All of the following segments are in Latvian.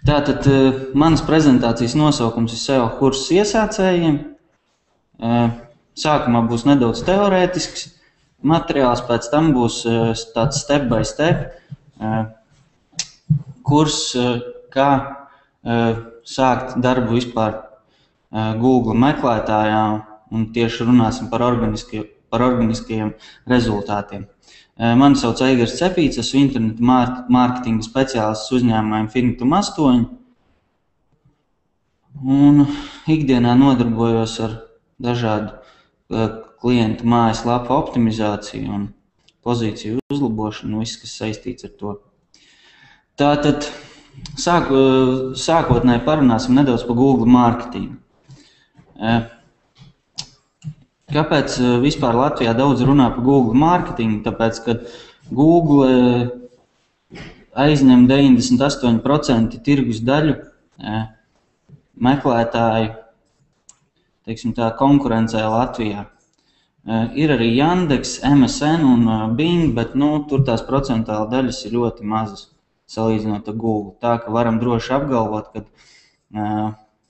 Tātad manas prezentācijas nosaukums ir SEO kurss iesācējiem. Sākumā būs nedaudz teorētisks materiāls, pēc tam būs tāds step by step kurs, kā sākt darbu vispār Google meklētājā, un tieši runāsim par organiskajiem rezultātiem. Mani sauc Eigars Cepīts, esmu internetu mārketinga speciālists uzņēmumā Infinitum 8. Un ikdienā nodarbojos ar dažādu klientu mājaslapu optimizāciju un pozīciju uzlabošanu, viss, kas saistīts ar to. Tātad sākotnēji parunāsim nedaudz par Google mārketingu. Kāpēc vispār Latvijā daudz runā par Google mārketingu? Tāpēc, ka Google aizņem 98% tirgus daļu meklētāju, teiksim tā, konkurencē Latvijā. Ir arī Yandex, MSN un Bing, bet tur tās procentāla daļas ir ļoti mazas salīdzinot ar Google. Tā ka varam droši apgalvot, ka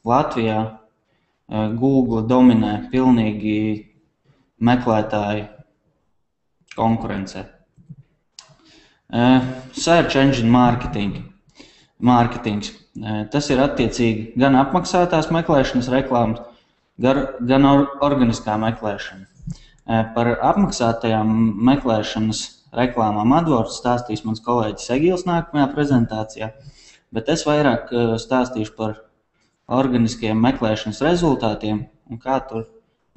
Latvijā Google dominē pilnīgi meklētāju konkurencē. Search engine mārketings. Tas ir attiecīgi gan apmaksātās meklēšanas reklāmas, gan organiskā meklēšana. Par apmaksātajām meklēšanas reklāmām AdWords stāstīs mans kolēģis Egils nākamajā prezentācijā, bet es vairāk stāstīšu par organiskiem meklēšanas rezultātiem un kā tur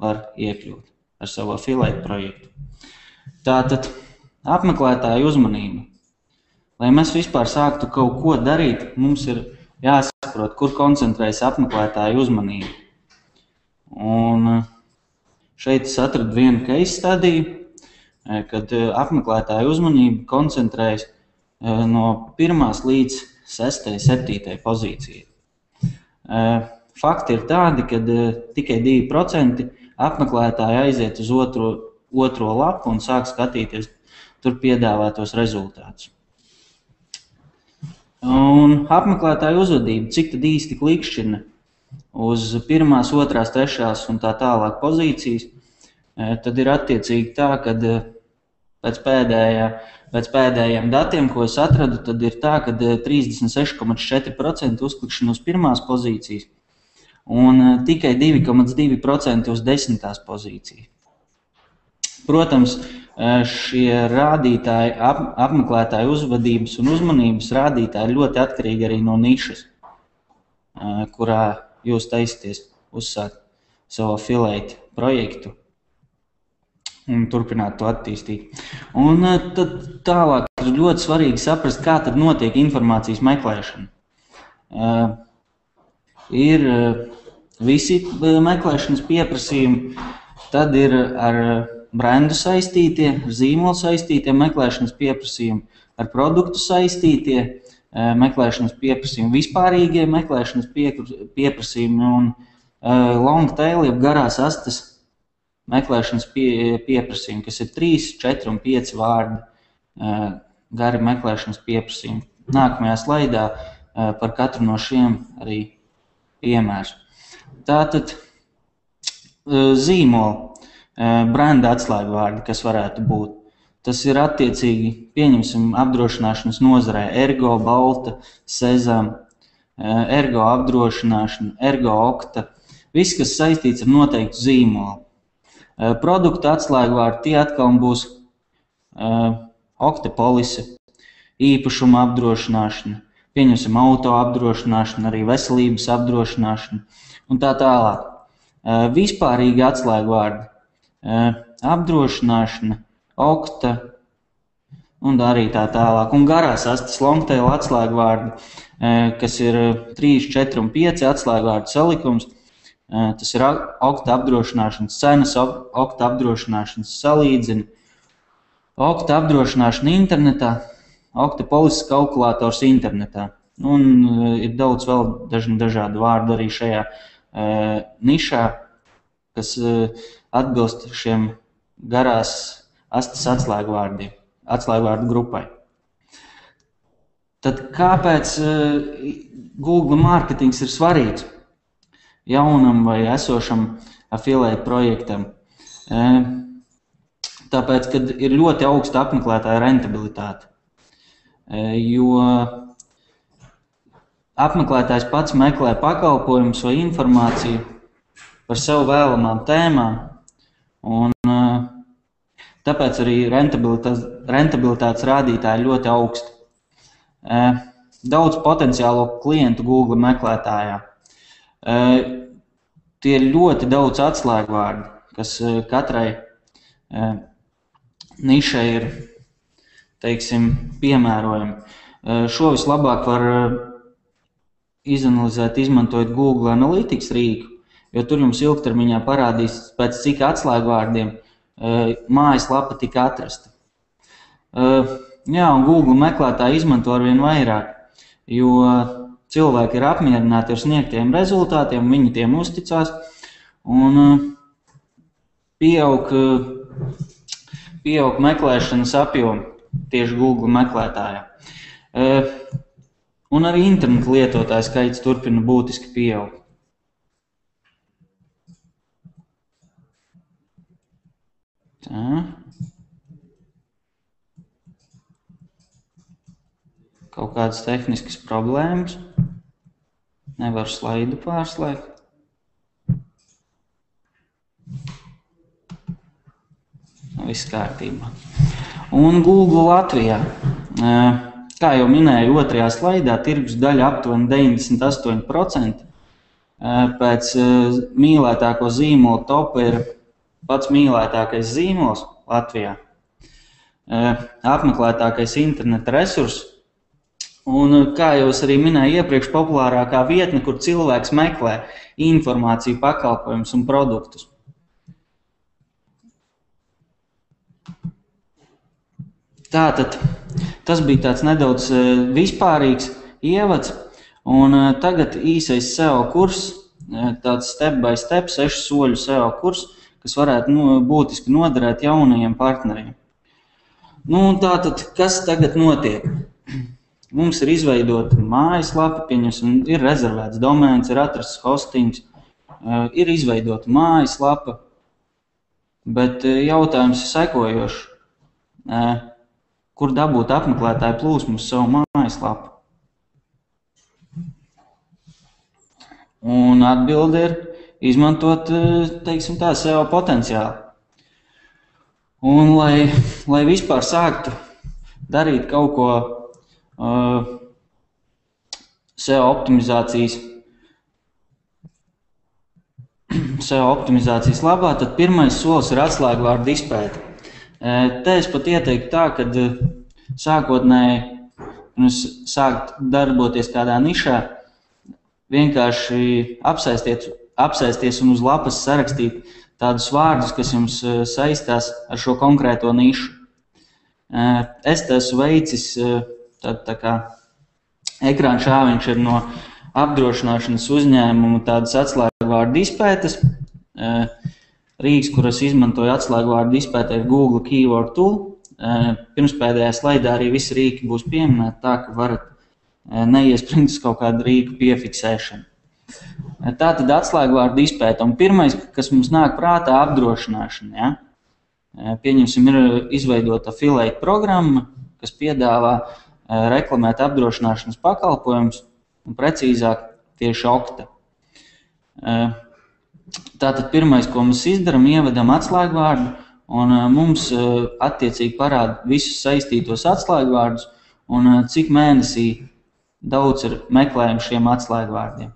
var iekļūt ar savu affiliate projektu. Tātad apmeklētāju uzmanību. Lai mēs vispār sāktu kaut ko darīt, mums ir jāsaprot, kur koncentrējas apmeklētāju uzmanību. Un šeit es atradu vienu case study, kad apmeklētāju uzmanība koncentrējas no 1. līdz 6., 7. pozīcijai. Fakti ir tādi, ka tikai 2% apmeklētāji aiziet uz otro lapu un sāk skatīties tur piedāvātos rezultātus. Un apmeklētāju uzvedība, cik tad īsti klikšķina uz 1., 2., 3. un tā tālāk pozīcijas, tad ir attiecīgi tā, ka pēc pēdējiem datiem, ko es atradu, tad ir tā, ka 36,4% uzklikšana uz 1. pozīcijas un tikai 2,2% uz 10. pozīciju. Protams, šie rādītāji, apmeklētāju uzvedības un uzmanības rādītāji ļoti atkarīgi arī no nišas, kurā jūs taisaties uzsākt savu affiliate projektu un turpināt to attīstīt. Un tad tālāk ir ļoti svarīgi saprast, kā tad notiek informācijas meklēšana. Ir visi meklēšanas pieprasījumi, tad ir ar brendu saistītie, ar zīmolu saistītie meklēšanas pieprasījumi, ar produktu saistītie meklēšanas pieprasījumi, vispārīgie meklēšanas pieprasījumi un long tail, jeb garās astes meklēšanas pieprasījumi, kas ir 3, 4 un 5 vārdi gari meklēšanas pieprasījumi. Nākamajā slaidā par katru no šiem arī piemērs. Tātad zīmoli, brenda atslēgvārdi, kas varētu būt. Tas ir attiecīgi, pieņemsim, apdrošināšanas nozarē Ergo, Balta, Sezam, Ergo apdrošināšana, Ergo Okta, viss, kas saistīts ar noteiktu zīmolu. Produktu atslēgvārdi, tie atkal būs Okta polise, īpašuma apdrošināšana, pieņemsim auto apdrošināšana, arī veselības apdrošināšana un tā tālāk. Vispārīgi atslēgvārdi, apdrošināšana, Okta un arī tā tālāk. Un garās astes longtail atslēgvārdi, kas ir 3, 4 un 5 atslēgvārdu salikums. Tas ir Okta apdrošināšanas cenas, Okta apdrošināšanas salīdzina, Okta apdrošināšana internetā, Okta polises kalkulators internetā. Un ir daudz vēl dažādu vārdu arī šajā nišā, kas atbilst šiem garās astes atslēgvārdiem, atslēgvārdu grupai. Tad kāpēc Google mārketings ir svarīgs jaunam vai esošam affiliate projektam. Tāpēc, kad ir ļoti augsta apmeklētāja rentabilitāte, jo apmeklētājs pats meklē pakalpojumus vai informāciju par sev vēlamām tēmām, un tāpēc arī rentabilitātes rādītāji ļoti augsti. Daudz potenciālo klientu Google meklētājā. Tie ir ļoti daudz atslēgvārdi, kas katrai nišai ir, teiksim, piemērojami. Šo vislabāk var izanalizēt, izmantojot Google Analytics rīku, jo tur jums ilgtermiņā parādīs, pēc cik atslēgvārdiem mājaslapa tika atrasta. Jā, un Google meklētāji izmanto arvien vairāk, jo cilvēki ir apmierināti ar sniegtiem rezultātiem, viņi tiem uzticās, un pieaug meklēšanas apjomi tieši Google meklētājā. Un arī interneta lietotāju skaits turpina būtiski pieaug. Tā. Kaut kādas tehniskas problēmas. Nevaru slaidu pārslēgt. Viss kārtībā. Un Google Latvijā. Kā jau minēju, otrajā slaidā tirgus daļa aptuveni 98%. Pēc mīlētāko zīmolu topa ir pats mīlētākais zīmols Latvijā. Apmeklētākais interneta resurss. Un, kā jau es arī minēju iepriekš, populārākā vietne, kur cilvēks meklē informāciju, pakalpojumus un produktus. Tātad, tas bija tāds nedaudz vispārīgs ievads, un tagad īsais SEO kurs, tāds step by step, 6 soļu SEO kurs, kas varētu būtiski noderēt jaunajiem partneriem. Tātad, kas tagad notiek? Mums ir izveidota mājaslapa, pieņemsim, ir rezervēts domēns, ir atrasts hostings, ir izveidota mājaslapa, bet jautājums ir sekojošs. Kur dabūt apmeklētāju plūsmu uz savu mājaslapu? Un atbilde ir izmantot, teiksim tā, SEO potenciālu. Un, lai vispār sāktu darīt kaut ko SEO optimizācijas labā, tad pirmais solis ir atslēgvārdu izpēte. Te es pat ieteiktu tā, ka sākotnēji, pirms sākt darboties kādā nišā, vienkārši apsēsties un uz lapas sarakstīt tādus vārdus, kas jums saistās ar šo konkrēto nišu. Es te esmu veicis tā kā ekrāna šāviņš ir no apdrošināšanas uzņēmumu tādas atslēgvārdu izpētes. Rīks, kuras izmantoja atslēgvārdu izpētē, ir Google Keyword Tool. Pirmspēdējā slaidā arī visi rīki būs pieminēti tā, ka varat neiespringt uz kaut kādu rīku piefiksēšanu. Tātad atslēgvārdu izpēta. Un pirmais, kas mums nāk prātā, apdrošināšana. Ja? Pieņemsim, ir izveidota affiliate programma, kas piedāvā reklamēt apdrošināšanas pakalpojumus, un precīzāk tieši Okta. Tātad pirmais, ko mēs izdaram, ievedam atslēgvārdu, un mums attiecīgi parāda visus saistītos atslēgvārdus, un cik mēnesī daudz ir meklējumu šiem atslēgvārdiem.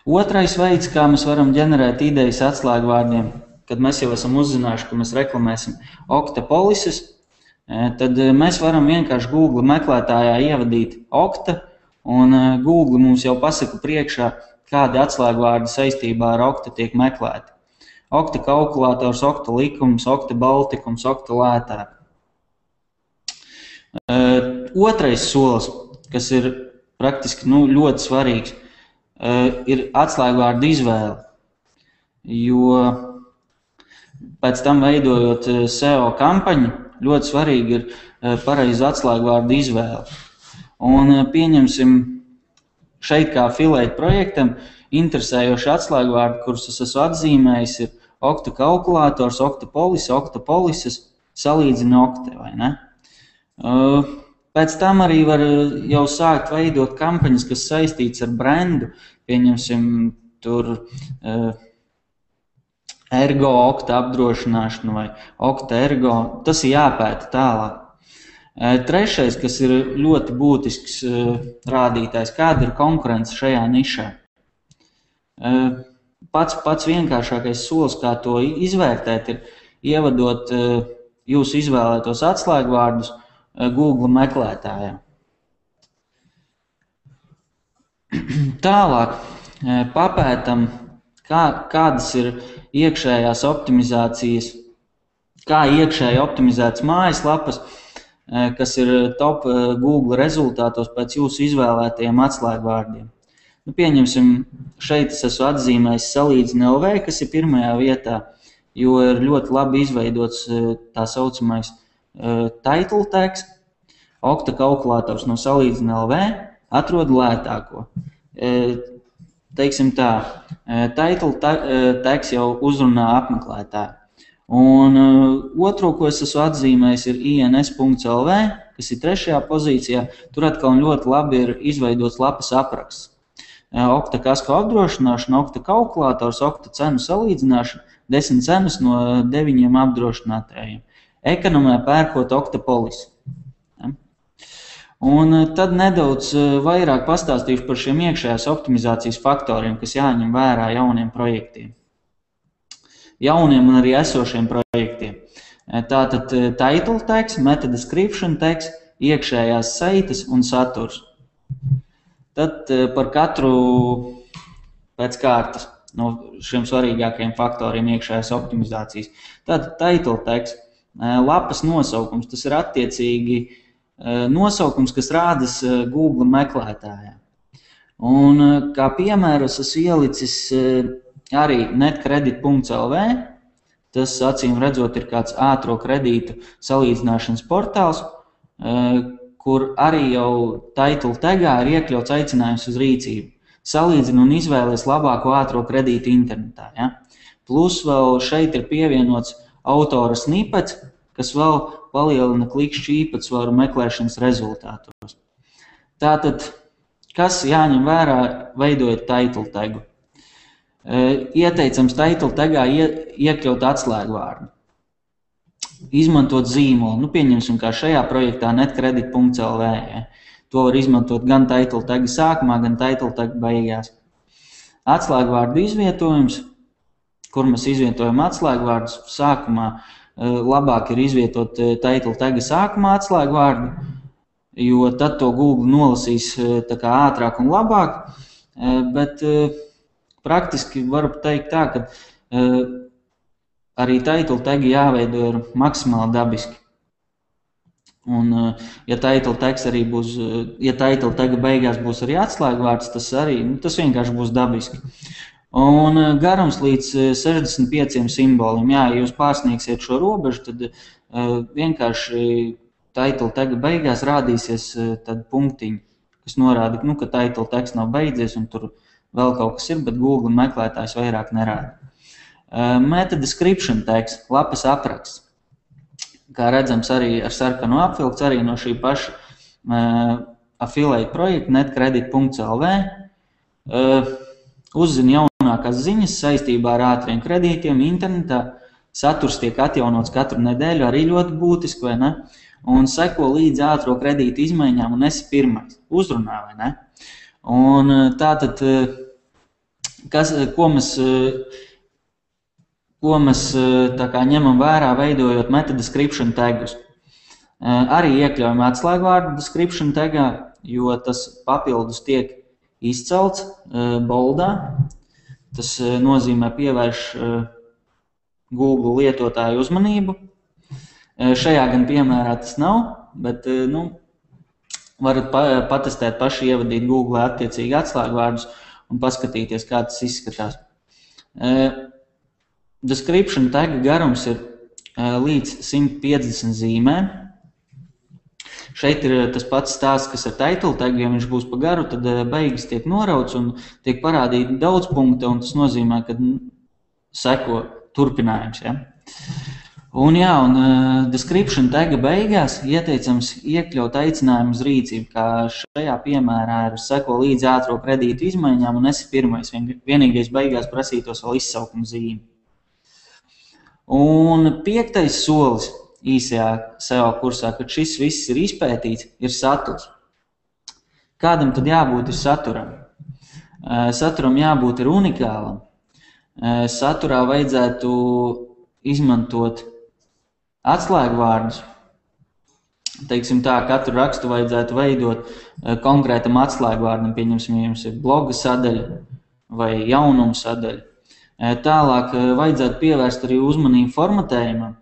Otrais veids, kā mēs varam ģenerēt idejas atslēgvārdiem, kad mēs jau esam uzzinājuši, ka mēs reklamēsim Okta polises, tad mēs varam vienkārši Google meklētājā ievadīt Okta, un Google mums jau pasaka priekšā, kādi atslēgvārdi saistībā ar Okta tiek meklēti. Okta kalkulators, Okta likums, Okta baltikums, Okta lētāk. Otrais solis, kas ir praktiski ļoti svarīgs, ir atslēgvārdu izvēle, jo pēc tam veidojot SEO kampaņu, ļoti svarīgi ir pareizi atslēgvārdu izvēle. Un pieņemsim šeit kā affiliate projektam interesējoši atslēgvārdi, kurus es esmu atzīmējis, ir oktakalkulators, oktapolises, salīdzina okte, vai ne? Pēc tam arī var jau sākt veidot kampaņas, kas saistīts ar brendu, pieņemsim tur ergo okta apdrošināšanu vai okta ergo, tas ir jāpēta tālāk. Trešais, kas ir ļoti būtisks rādītājs, kāda ir konkurence šajā nišā. Pats vienkāršākais solis, kā to izvērtēt, ir ievadot jūsu izvēlētos atslēgvārdus Google meklētājā. Tālāk papētam, kādas ir iekšējās optimizācijas, kā iekšēji optimizētas mājaslapas, kas ir top Google rezultātos pēc jūsu izvēlētajiem atslēgvārdiem. Pieņemsim, šeit es esmu atzīmējis salīdzina LV, kas ir pirmajā vietā, jo ir ļoti labi izveidots tā saucamais title tags, okta kalkulators no salīdzina LV, atrod lētāko. Teiksim tā, title tags jau uzrunā apmeklētāju. Un otro, ko es esmu atzīmējis, ir ins.lv, kas ir trešajā pozīcijā. Tur atkal ļoti labi ir izveidots lapas apraksts. Okta kasko apdrošināšana, okta kalkulators, okta cenu salīdzināšana, 10 cenas no 9 apdrošinātājiem. Ekonomē pērkot okta polisi. Un tad nedaudz vairāk pastāstīšu par šiem iekšējās optimizācijas faktoriem, kas jāņem vērā jauniem projektiem. Jauniem un arī esošiem projektiem. Tātad title tags, meta description tags, iekšējās saites un saturs. Tad par katru pēc kārtas no šiem svarīgākajiem faktoriem iekšējās optimizācijas. Tātad title tags, lapas nosaukums, tas ir attiecīgi nosaukums, kas rādas Google meklētājā. Un kā piemēru es esmu ielicis arī netkredit.lv, tas acīm redzot ir kāds ātro kredītu salīdzināšanas portāls, kur arī jau title tagaā ir iekļauts aicinājums uz rīcību. Salīdzina un izvēlies labāko ātro kredītu internetā. Ja? Plus vēl šeit ir pievienots autora snippets, kas vēl palielina klikšķu īpatsvaru meklēšanas rezultātos. Tātad, kas jāņem vērā veidojot title tagu? Ieteicams title tagaā iekļaut atslēgvārdu. Izmantot zīmolu. Pieņemsim, kā šajā projektā netkredit.lv. Ja? To var izmantot gan title taga sākumā, gan title taga beigās. Atslēgvārdu izvietojums, kur mēs izvietojam atslēgvārdus sākumā, labāk ir izvietot title taga sākumā atslēgvārdu, jo tad to Google nolasīs tā kā ātrāk un labāk, bet praktiski varu teikt tā, ka arī title tagi jāveido ir maksimāli dabiski. Un, ja title tags arī būs, ja title taga beigās būs arī atslēgvārds, tas vienkārši būs dabiski. Un garums līdz 65 simboliem. Jā, ja jūs pārsniegsiet šo robežu, tad vienkārši title taga beigās rādīsies tad punktiņi, kas norāda, ka title tags nav beidzies un tur vēl kaut kas ir, bet Google meklētājs vairāk nerāda. Meta description tags, lapas apraksts. Kā redzams, arī ar sarkanu apvilkts, arī no šī paša affiliate projekta netkredit.lv. Uzzina jaunākās ziņas saistībā ar ātriem kredītiem internetā. Saturs tiek atjaunots katru nedēļu, arī ļoti būtiski, vai ne? Un seko līdz ātro kredītu izmaiņām un esi pirmais. Uzrunā, vai ne? Un tātad, ko mēs tā kā ņemam vērā, veidojot meta description tagus. Arī iekļaujam atslēgvārdu description tagaā, jo tas papildus tiek izcelts boldā. Tas nozīmē pievērš Google lietotāju uzmanību. Šajā gan piemērā tas nav, bet varat patestēt paši ievadīt Google attiecīgi atslēgvārdus un paskatīties, kā tas izskatās. Description taga garums ir līdz 150 zīmēm. Šeit ir tas pats stāsts, kas ar title tagu, ja viņš būs pa garu, tad beigas tiek norauts un tiek parādīti daudz punkti, un tas nozīmē, ka seko turpinājums. Ja? Un description taga beigās ieteicams iekļaut aicinājumu uz rīcību, kā šajā piemērā ir seko līdzi ātro kredītu izmaiņām un esi pirmais, vienīgais beigās prasītos vēl izsaukuma zīmi. Un 5. solis īsajā SEO kursā, kad šis viss ir izpētīts, ir saturs. Kādam tad jābūt ir saturam? Saturam jābūt ir unikālam. Saturā vajadzētu izmantot atslēgvārdus. Teiksim tā, katru rakstu vajadzētu veidot konkrētam atslēgvārdam, pieņemsim, ja jums ir bloga sadaļa vai jaunuma sadaļa. Tālāk vajadzētu pievērst arī uzmanību formatējumam,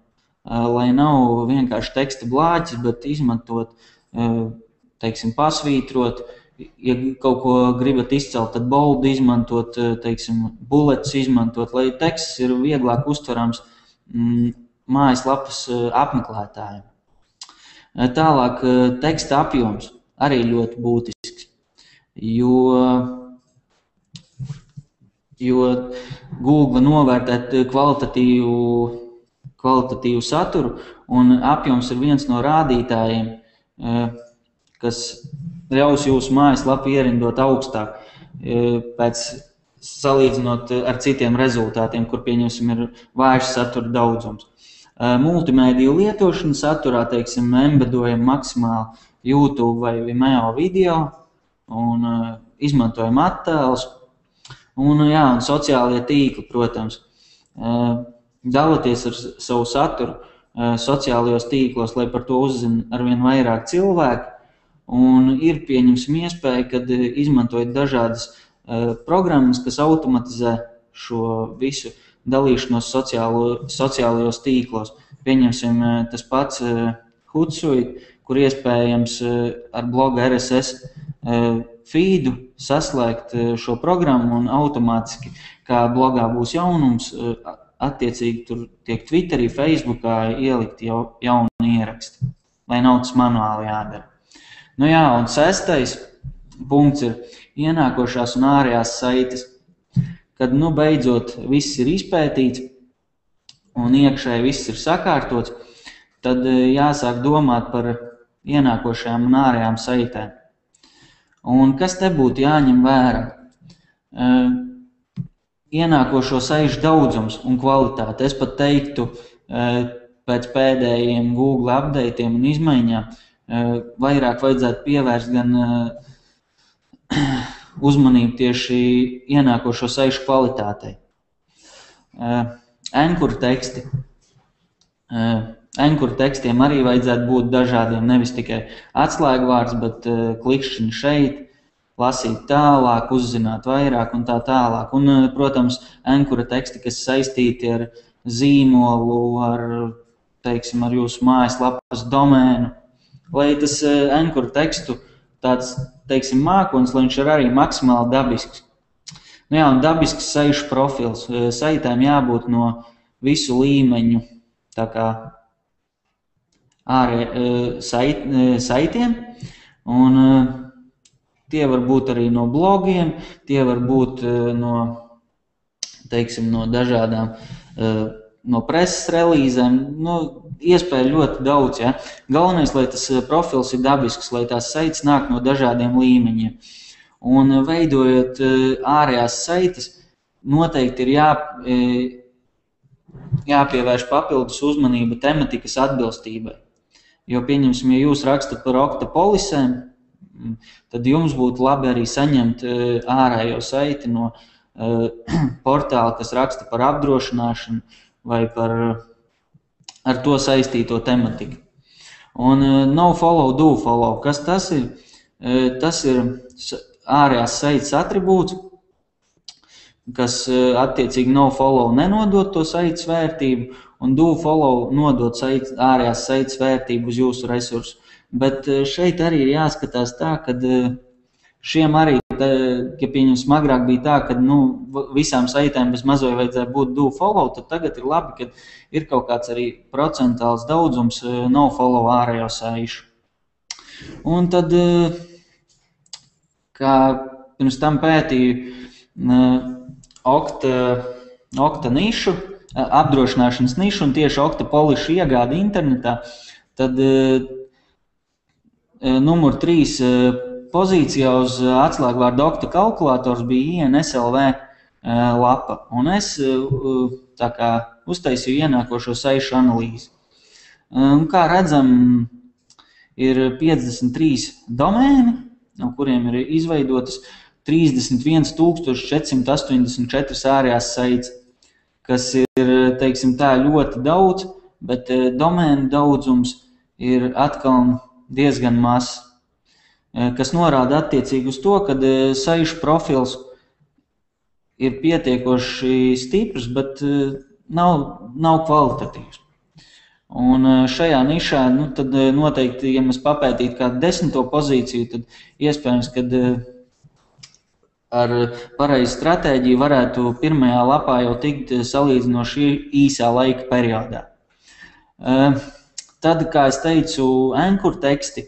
lai nav vienkārši teksta blāķis, bet izmantot, teiksim, pasvītrot. Ja kaut ko gribat izcelt, tad bold izmantot, teiksim, bullets izmantot, lai teksts ir vieglāk uztverams mājaslapas apmeklētājiem. Tālāk teksta apjoms arī ļoti būtisks, jo Google novērtēt kvalitatīvu saturu, un apjoms ir viens no rādītājiem, kas ļaus jūsu mājaslapu ierindot augstāk, salīdzinot ar citiem rezultātiem, kur pieņemsim ir vājš satura daudzums. Multimēdiju lietošana saturā, teiksim, embedojam maksimāli YouTube vai Vimeo video un izmantojam attēlus. Un sociālie tīkli, protams, dalieties ar savu saturu sociālajos tīklos, lai par to uzzina arvien vairāk cilvēku. Un ir, pieņemsim, iespēja, kad izmantojat dažādas programmas, kas automatizē šo visu dalīšanos sociālajos tīklos. Pieņemsim tas pats Hootsuite, kur iespējams ar bloga RSS feedu saslēgt šo programmu un automātiski, kā blogā būs jaunums, attiecīgi tur tiek Twitterī, Facebookā ielikt jauni ieraksti, lai nav tas manuāli jādara. Un 6. punkts ir ienākošās un ārējās saites. Kad beidzot viss ir izpētīts un iekšēji viss ir sakārtots, tad jāsāk domāt par ienākošajām un ārējām saitēm. Un kas te būtu jāņem vērā? Ienākošo saišu daudzums un kvalitāte. Es pat teiktu, pēc pēdējiem Google updateiem un izmaiņām, vairāk vajadzētu pievērst gan uzmanību tieši ienākošo saišu kvalitātei. Ankuru teksti. Ankuru tekstiem arī vajadzētu būt dažādiem, nevis tikai atslēgvārds, bet klikšķiņi šeit, lasīt tālāk, uzzināt vairāk un tā tālāk. Un, protams, ankura teksti, kas saistīti ar zīmolu, teiksim, ar jūsu mājaslapas domēnu, lai tas ankura tekstu tāds, teiksim, mākonis, lai viņš ir arī maksimāli dabisks. Un dabisks saišu profils. Saitēm jābūt no visu līmeņu, tā kā saitiem, un tie var būt arī no blogiem, tie var būt no, teiksim, no dažādām, no preses relīzēm, iespēja ļoti daudz. Ja? Galvenais, lai tas profils ir dabisks, lai tās saites nāk no dažādiem līmeņiem. Un veidojot ārējās saites, noteikti ir jāpievērš papildus uzmanība tematikas atbilstībai. Jo, pieņemsim, ja jūs rakstat par oktopolisēm, tad jums būtu labi arī saņemt ārējo saiti no portāla, kas raksta par apdrošināšanu vai par ar to saistīto tematiku. Un no follow, do follow. Kas tas ir? Tas ir ārējās saites atribūts, kas attiecīgi no follow nenodot to saites vērtību, un do follow nodot ārējās saites vērtību uz jūsu resursu. Bet šeit arī ir jāskatās tā, ka šiem arī, ja pieņemsim agrāk bija tā, ka visām saitēm bez mazoja vajadzēja būt do follow, tad tagad ir labi, ka ir kaut kāds arī procentāls daudzums no follow ārējo saišu. Un tad, kā pirms tam pētīju okta nišu, apdrošināšanas nišu un tieši okta polišu iegādi internetā, tad numur 3 pozīcijā uz atslēgvārdu okta kalkulators bija INSLV lapa. Un es tā kā uztaisīju ienākošo saišu analīzi. Kā redzam, ir 53 domēni, no kuriem ir izveidotas 31 484 ārējās saites, kas ir, teiksim tā, ļoti daudz, bet domēnu daudzums ir atkal diezgan mazs, kas norāda attiecīgi uz to, ka saišu profils ir pietiekoši stiprs, bet nav kvalitatīvs. Un šajā nišā, tad noteikti, ja mēs papētītu kādu 10. pozīciju, tad iespējams, ka ar pareizu stratēģiju varētu pirmajā lapā jau tikt salīdzinoši īsā laika periodā. Tad, kā es teicu, anchor teksti,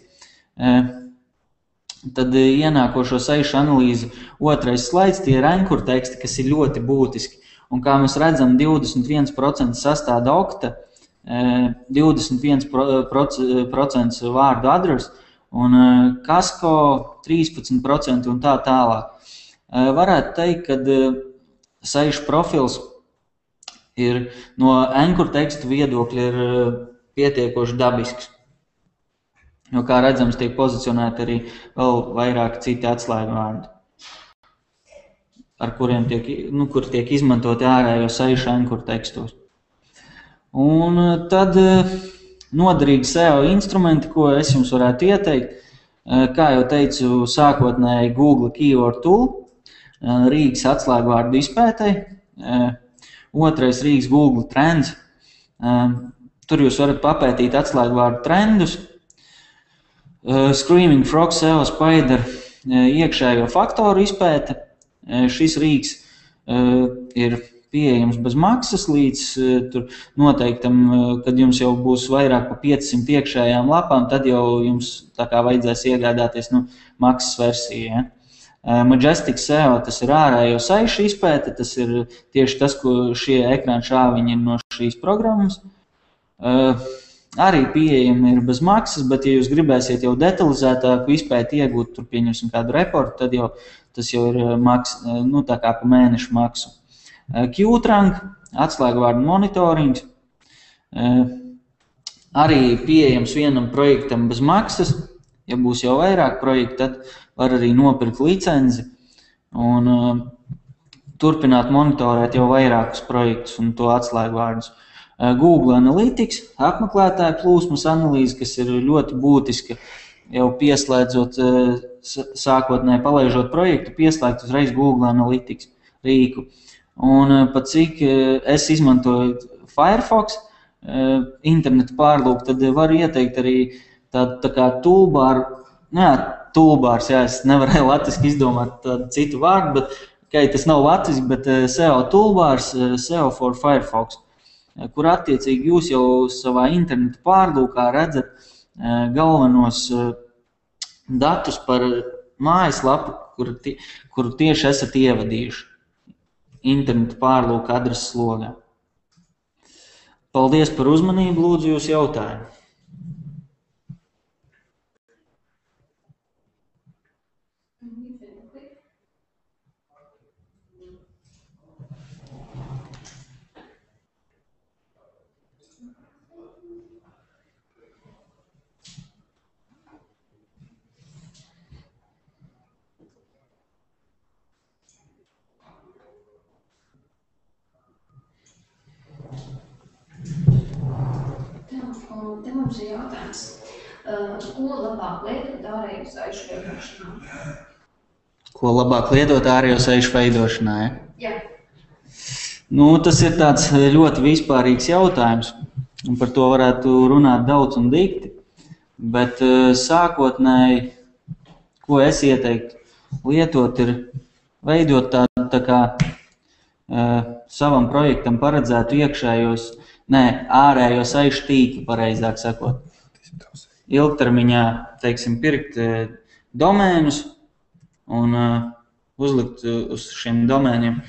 tad ienākošo saišu analīzi otrais slaids, tie ir anchor teksti, kas ir ļoti būtiski. Un kā mēs redzam, 21% sastāda okta, 21% vārdu adresu un Kasko 13% un tā tālāk. Varētu teikt, ka saišu profils ir no anchor tekstu viedokļa ir pietiekoši dabisks. Jo, kā redzams, tiek pozicionēti arī vēl vairāk citi atslēgvārdi, ar kuriem kur tiek izmantoti ārējo saišu anchor tekstos. Un tad noderīgi SEO instrumenti, ko es jums varētu ieteikt, kā jau teicu, sākotnēji Google Keyword Tool, Rīgas atslēgvārdu izpētei, otrais Rīgas Google Trends, tur jūs varat papētīt atslēgvārdu trendus, Screaming Frog SEO Spider iekšējo faktoru izpēte, šis Rīgas ir pieejams bez maksas līdz tur noteiktam, kad jums jau būs vairāk pa 500 iekšējām lapām, tad jau jums tā kā vajadzēs iegādāties maksas versiju. Ja? Majestic SEO, tas ir ārējo saišu izpēte, tas ir tieši tas, ko šie ekrāna šāviņi ir no šīs programmas. Arī pieejami ir bez maksas, bet ja jūs gribēsiet jau detalizētāku izpēti iegūt, tur pieņemsim kādu reportu, tad jau tas jau ir tā kā pa mēnešu maksu. Qtrang, atslēgvārdu monitorings, arī pieejams vienam projektam bez maksas. Ja būs jau vairāk projektu, tad var arī nopirkt licenci un turpināt monitorēt jau vairākus projektus un to atslēgvārdus. Google Analytics, apmeklētāju plūsmas analīze, kas ir ļoti būtiska, jau pieslēdzot, sākotnēji palaižot projektu, pieslēgt uzreiz Google Analytics rīku. Un pat cik es izmantoju Firefox internetu pārlūku, tad varu ieteikt arī tā kā toolbar, toolbars, jā, es nevarēju latviski izdomāt tādu citu vārdu, bet tas nav latviski, bet SEO toolbars, SEO for Firefox, kur attiecīgi jūs jau savā internetu pārlūkā redzat galvenos datus par mājaslapu, kuru tieši esat ievadījuši internetu pārlūka adreses logā. Paldies par uzmanību, lūdzu jūs jautājumu. Te mums ir jautājums, ko labāk lietot ārējo saišu veidošanā? Ko labāk lietot ārējo saišu veidošanā, ja? Jā. Tas ir tāds ļoti vispārīgs jautājums, un par to varētu runāt daudz un dikti, bet sākotnēji, ko es ieteiktu lietot, ir veidot tādu tā kā savam projektam paredzētu ārējo saišu tīklu, pareizāk sakot. ilgtermiņā, teiksim, pirkt domēnus un uzlikt uz šiem domēniem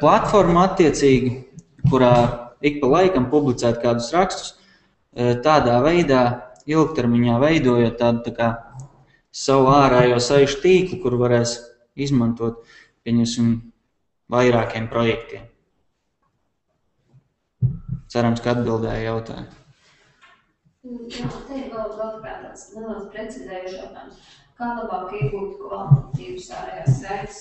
platformu attiecīgi, kurā ik pa laikam publicēt kādus rakstus, tādā veidā ilgtermiņā veidojot tādu tā kā savu ārējo saišu tīklu, kur varēs izmantot, pieņemsim, vairākiem projektiem. Cerams, ka atbildēju jautājumu. Jā, te ir vēl tāds neliels precizējuši jautājums. Kā labāk iegūt kvalitatīvas ārējās saites?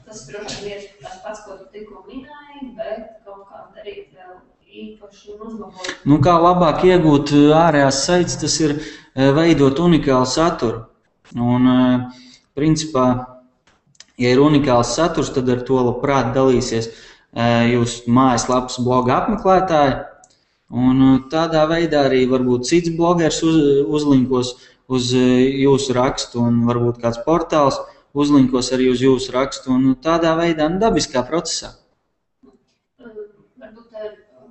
Tas, droši vien, ir tas pats, ko tu tikko minēji, bet kaut kā darīt vēl īpaši un uzlabot. Nu, kā labāk iegūt ārējās saites, tas ir veidot unikālu saturu. Un, principā, ja ir unikāls saturs, tad ar to labprāt dalīsies jūsu mājaslapas bloga apmeklētāji. Un tādā veidā arī varbūt cits blogers uzlinkos uz jūsu rakstu un varbūt kāds portāls uzlinkos arī uz jūsu rakstu un tādā veidā dabiskā procesā. Varbūt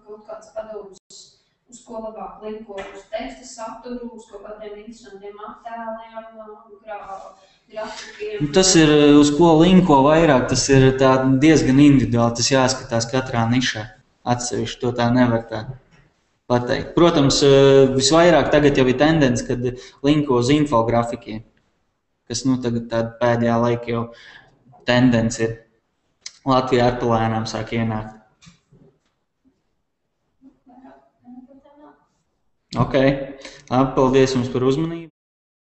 kaut kāds padoms, uz ko labāk linko uz teksta saturu, uz kaut kādiem interesantiem attēliem, grafikiem. Tas ir, uz ko linko vairāk, tas ir tā diezgan individuāli, tas jāskatās katrā nišā atsevišķi, to tā nevar tā pateikt. Protams, visvairāk tagad jau ir tendence, kad linko uz infografikiem, kas tagad tāda pēdējā laika jau tendence ir. Latvijā ar lēnām sāk ienākt. Ok, paldies jums par uzmanību.